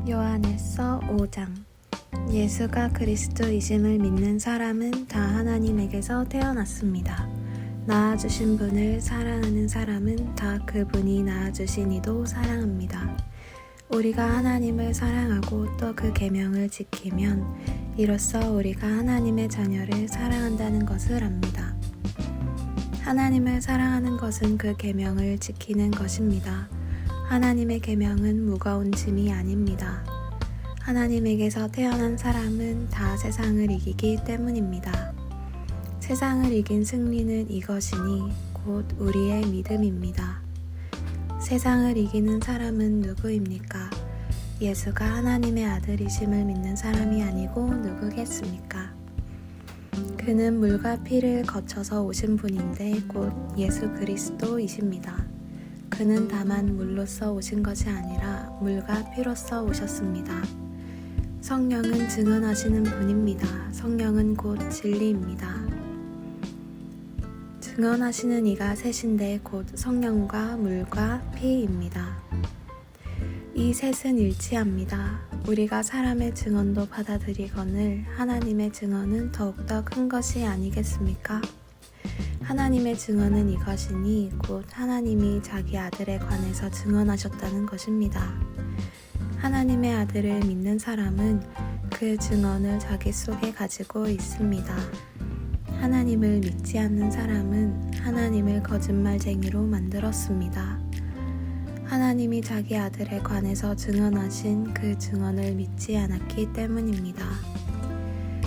요한일서 5장. 예수가 그리스도이심을 믿는 사람은 다 하나님에게서 태어났습니다. 낳아주신 분을 사랑하는 사람은 다 그분이 낳아주신 이도 사랑합니다. 우리가 하나님을 사랑하고 또 그 계명을 지키면 이로써 우리가 하나님의 자녀를 사랑한다는 것을 압니다. 하나님을 사랑하는 것은 그 계명을 지키는 것입니다. 하나님의 계명은 무거운 짐이 아닙니다. 하나님에게서 태어난 사람은 다 세상을 이기기 때문입니다. 세상을 이긴 승리는 이것이니 곧 우리의 믿음입니다. 세상을 이기는 사람은 누구입니까? 예수가 하나님의 아들이심을 믿는 사람이 아니고 누구겠습니까? 그는 물과 피를 거쳐서 오신 분인데 곧 예수 그리스도이십니다. 그는 다만 물로써 오신 것이 아니라 물과 피로써 오셨습니다. 성령은 증언하시는 분입니다. 성령은 곧 진리입니다. 증언하시는 이가 셋인데 곧 성령과 물과 피입니다. 이 셋은 일치합니다. 우리가 사람의 증언도 받아들이거늘 하나님의 증언은 더욱더 큰 것이 아니겠습니까? 하나님의 증언은 이것이니 곧 하나님이 자기 아들에 관해서 증언하셨다는 것입니다. 하나님의 아들을 믿는 사람은 그 증언을 자기 속에 가지고 있습니다. 하나님을 믿지 않는 사람은 하나님을 거짓말쟁이로 만들었습니다. 하나님이 자기 아들에 관해서 증언하신 그 증언을 믿지 않았기 때문입니다.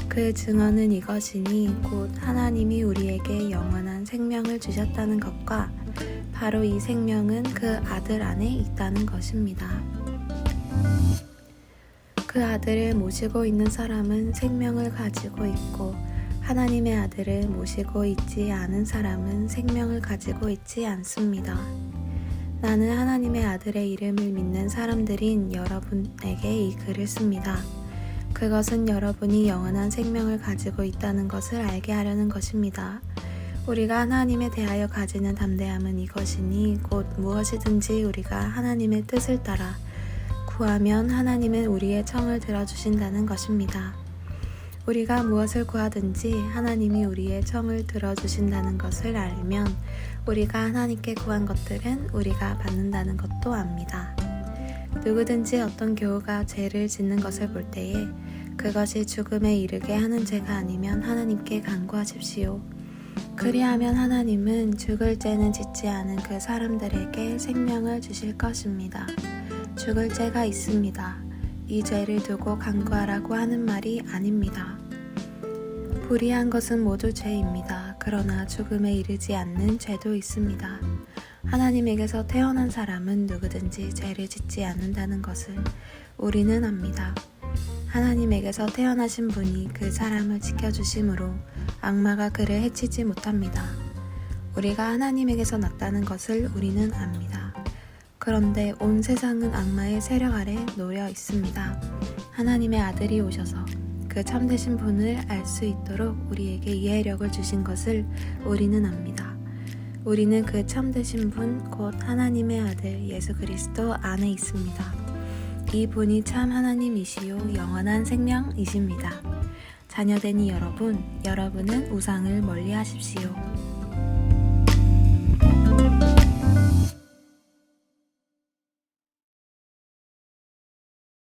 그 증언은 이것이니 곧 하나님이 우리에게 영원한 생명을 주셨다는 것과 바로 이 생명은 그 아들 안에 있다는 것입니다. 그 아들을 모시고 있는 사람은 생명을 가지고 있고 하나님의 아들을 모시고 있지 않은 사람은 생명을 가지고 있지 않습니다. 나는 하나님의 아들의 이름을 믿는 사람들인 여러분에게 이 글을 씁니다. 그것은 여러분이 영원한 생명을 가지고 있다는 것을 알게 하려는 것입니다. 우리가 하나님에 대하여 가지는 담대함은 이것이니 곧 무엇이든지 우리가 하나님의 뜻을 따라 구하면 하나님은 우리의 청을 들어주신다는 것입니다. 우리가 무엇을 구하든지 하나님이 우리의 청을 들어주신다는 것을 알면 우리가 하나님께 구한 것들은 우리가 받는다는 것도 압니다. 누구든지 어떤 교우가 죄를 짓는 것을 볼 때에 그것이 죽음에 이르게 하는 죄가 아니면 하나님께 간구하십시오. 그리하면 하나님은 죽을 죄는 짓지 않은 그 사람들에게 생명을 주실 것입니다. 죽을 죄가 있습니다. 이 죄를 두고 간구하라고 하는 말이 아닙니다. 불의한 것은 모두 죄입니다. 그러나 죽음에 이르지 않는 죄도 있습니다. 하나님에게서 태어난 사람은 누구든지 죄를 짓지 않는다는 것을 우리는 압니다. 하나님에게서 태어나신 분이 그 사람을 지켜주심으로 악마가 그를 해치지 못합니다. 우리가 하나님에게서 났다는 것을 우리는 압니다. 그런데 온 세상은 악마의 세력 아래 놓여 있습니다. 하나님의 아들이 오셔서 그 참되신 분을 알 수 있도록 우리에게 이해력을 주신 것을 우리는 압니다. 우리는 그 참되신 분 곧 하나님의 아들 예수 그리스도 안에 있습니다. 이 분이 참 하나님이시요 영원한 생명이십니다. 자녀되니 여러분은 우상을 멀리 하십시오.